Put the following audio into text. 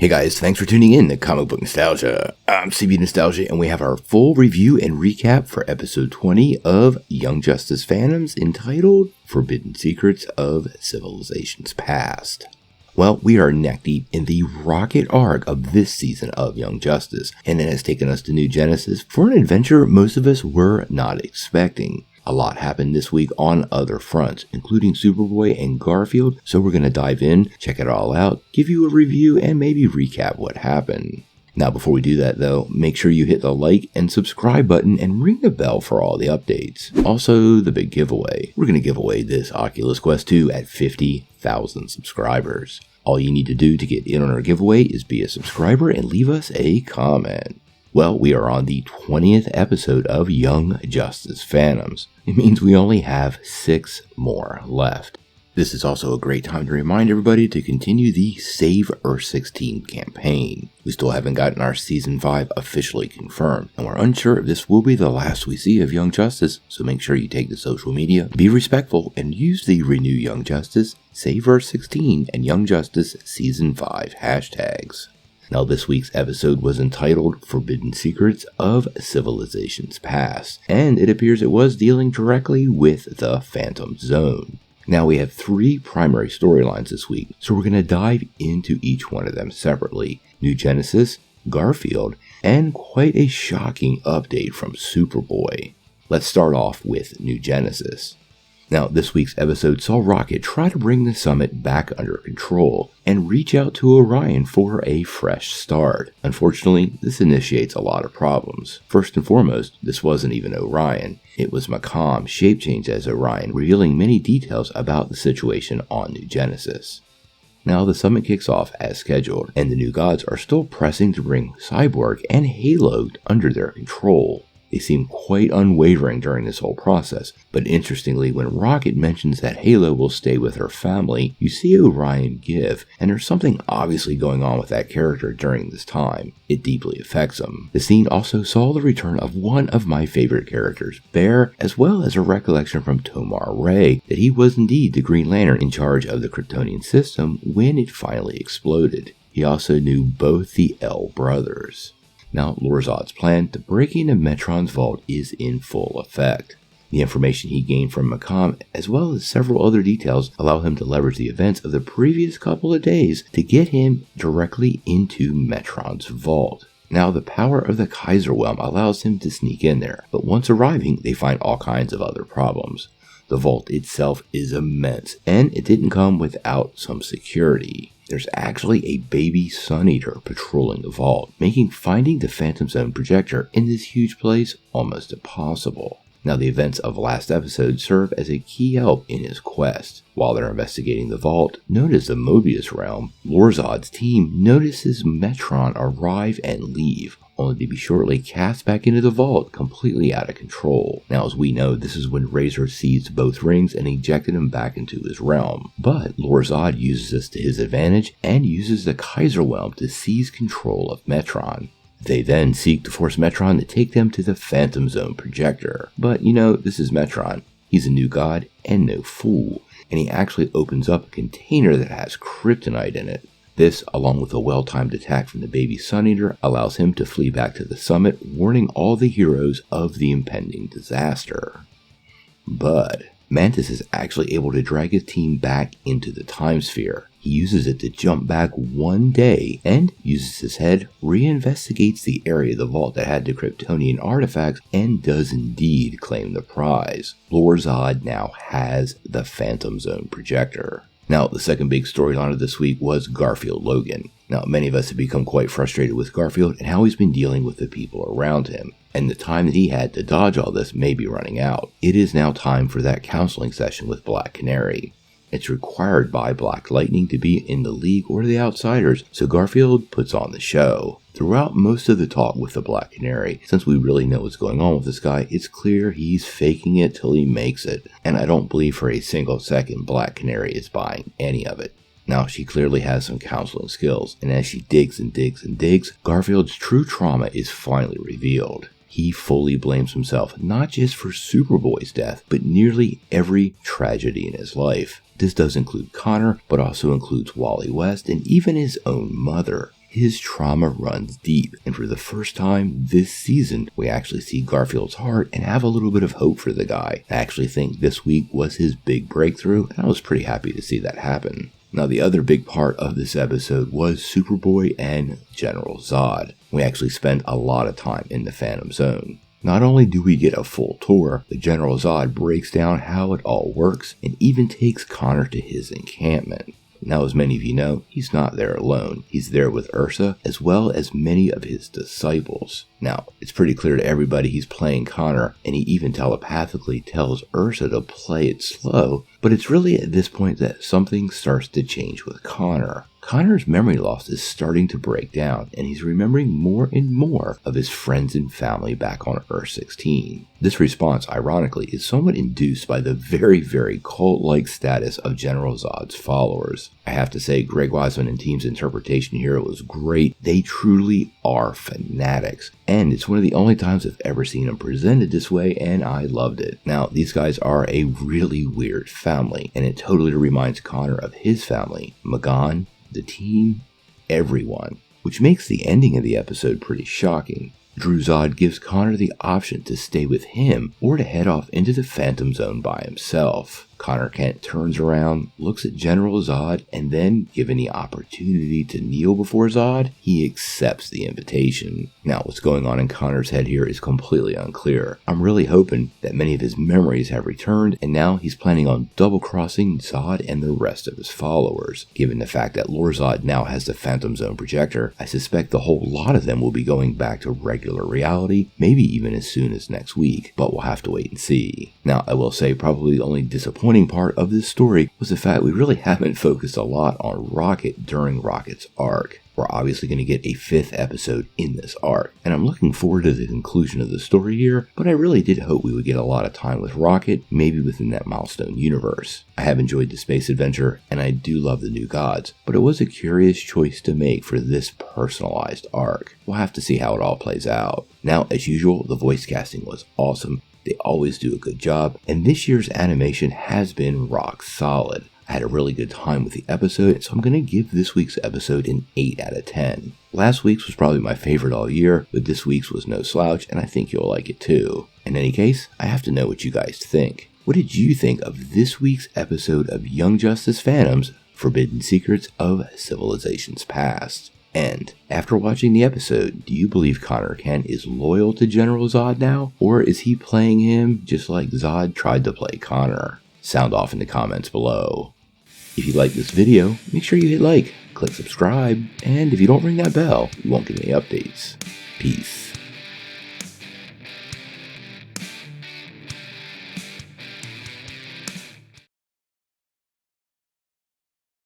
Hey guys, thanks for tuning in to Comic Book Nostalgia. I'm CB Nostalgia, and we have our full review and recap for episode 20 of Young Justice Phantoms, entitled Forbidden Secrets of Civilizations Past. Well, we are neck deep in the rocket arc of this season of Young Justice, and it has taken us to New Genesis for an adventure most of us were not expecting. A lot happened this week on other fronts, including Superboy and Garfield, so we're going to dive in, check it all out, give you a review, and maybe recap what happened. Now, before we do that though, make sure you hit the like and subscribe button and ring the bell for all the updates. Also, the big giveaway. We're going to give away this Oculus Quest 2 at 50,000 subscribers. All you need to do to get in on our giveaway is be a subscriber and leave us a comment. Well, we are on the 20th episode of Young Justice Phantoms. It means we only have 6 more left. This is also a great time to remind everybody to continue the Save Earth 16 campaign. We still haven't gotten our Season 5 officially confirmed, and we're unsure if this will be the last we see of Young Justice, so make sure you take to social media, be respectful, and use the Renew Young Justice, Save Earth 16, and Young Justice Season 5 hashtags. Now, this week's episode was entitled Forbidden Secrets of Civilizations Past, and it appears it was dealing directly with the Phantom Zone. Now, we have 3 primary storylines this week, so we're going to dive into each one of them separately. New Genesis, Garfield, and quite a shocking update from Superboy. Let's start off with New Genesis. Now, this week's episode saw Rocket try to bring the summit back under control and reach out to Orion for a fresh start. Unfortunately, this initiates a lot of problems. First and foremost, this wasn't even Orion. It was Macomb, shape-changed as Orion, revealing many details about the situation on New Genesis. Now, the summit kicks off as scheduled, and the new gods are still pressing to bring Cyborg and Halo under their control. They seem quite unwavering during this whole process, but interestingly, when Rocket mentions that Halo will stay with her family, you see Orion give, and there's something obviously going on with that character during this time. It deeply affects him. The scene also saw the return of one of my favorite characters, Bear, as well as a recollection from Tomar Ray that he was indeed the Green Lantern in charge of the Kryptonian system when it finally exploded. He also knew both the L brothers. Now, Zod's plan to break into Metron's vault is in full effect. The information he gained from Macomb, as well as several other details, allow him to leverage the events of the previous couple of days to get him directly into Metron's vault. Now, the power of the Kaiser Realm allows him to sneak in there, but once arriving, they find all kinds of other problems. The vault itself is immense, and it didn't come without some security. There's actually a baby Sun Eater patrolling the vault, making finding the Phantom Zone projector in this huge place almost impossible. Now, the events of last episode serve as a key help in his quest. While they're investigating the vault, known as the Mobius Realm, Zod's team notices Metron arrive and leave, only to be shortly cast back into the vault, completely out of control. Now, as we know, this is when Razor seized both rings and ejected him back into his realm. But Zod uses this to his advantage and uses the Kaiser Realm to seize control of Metron. They then seek to force Metron to take them to the Phantom Zone projector. But this is Metron. He's a new god and no fool, and he actually opens up a container that has kryptonite in it. This, along with a well-timed attack from the baby Sun Eater, allows him to flee back to the summit, warning all the heroes of the impending disaster. But Mantis is actually able to drag his team back into the time sphere. He uses it to jump back 1 day and uses his head, reinvestigates the area of the vault that had the Kryptonian artifacts, and does indeed claim the prize. Zod now has the Phantom Zone projector. Now, the second big storyline of this week was Garfield Logan. Now, many of us have become quite frustrated with Garfield and how he's been dealing with the people around him, and the time that he had to dodge all this may be running out. It is now time for that counseling session with Black Canary. It's required by Black Lightning to be in the League or the Outsiders, so Garfield puts on the show. Throughout most of the talk with the Black Canary, since we really know what's going on with this guy, it's clear he's faking it till he makes it, and I don't believe for a single second Black Canary is buying any of it. Now, she clearly has some counseling skills, and as she digs and digs and digs, Garfield's true trauma is finally revealed. He fully blames himself, not just for Superboy's death, but nearly every tragedy in his life. This does include Connor, but also includes Wally West and even his own mother. his trauma runs deep, and for the first time this season, we actually see Garfield's heart and have a little bit of hope for the guy. I actually think this week was his big breakthrough, and I was pretty happy to see that happen. Now, the other big part of this episode was Superboy and General Zod. We actually spent a lot of time in the Phantom Zone. Not only do we get a full tour, but General Zod breaks down how it all works and even takes Connor to his encampment. Now, as many of you know, he's not there alone. He's there with Ursa, as well as many of his disciples. Now, it's pretty clear to everybody he's playing Connor, and he even telepathically tells Ursa to play it slow, but it's really at this point that something starts to change with Connor. Connor's memory loss is starting to break down, and he's remembering more and more of his friends and family back on Earth 16. This response, ironically, is somewhat induced by the very, very cult-like status of General Zod's followers. I have to say, Greg Wiseman and team's interpretation here was great. They truly are fanatics, and it's one of the only times I've ever seen them presented this way, and I loved it. Now, these guys are a really weird family, and it totally reminds Connor of his family, Magan, the team, everyone, which makes the ending of the episode pretty shocking. Drew Zod gives Connor the option to stay with him or to head off into the Phantom Zone by himself. Connor Kent turns around, looks at General Zod, and then, given the opportunity to kneel before Zod, he accepts the invitation. Now, what's going on in Connor's head here is completely unclear. I'm really hoping that many of his memories have returned, and now he's planning on double-crossing Zod and the rest of his followers. Given the fact that Lord Zod now has the Phantom Zone projector, I suspect the whole lot of them will be going back to regular reality, maybe even as soon as next week, but we'll have to wait and see. Now, I will say probably the only disappointing part of this story was the fact we really haven't focused a lot on Rocket during Rocket's arc. We're obviously going to get a 5th episode in this arc, and I'm looking forward to the conclusion of the story here, but I really did hope we would get a lot of time with Rocket, maybe within that Milestone universe. I have enjoyed the space adventure, and I do love the new gods, but it was a curious choice to make for this personalized arc. We'll have to see how it all plays out. Now, as usual, the voice casting was awesome. They always do a good job, and this year's animation has been rock solid. I had a really good time with the episode, so I'm going to give this week's episode an 8 out of 10. Last week's was probably my favorite all year, but this week's was no slouch, and I think you'll like it too. In any case, I have to know what you guys think. What did you think of this week's episode of Young Justice Phantom's Forbidden Secrets of Civilizations Past? And after watching the episode, do you believe Connor Kent is loyal to General Zod now? Or is he playing him just like Zod tried to play Connor? Sound off in the comments below. If you like this video, make sure you hit like, click subscribe, and if you don't ring that bell, you won't get any updates. Peace.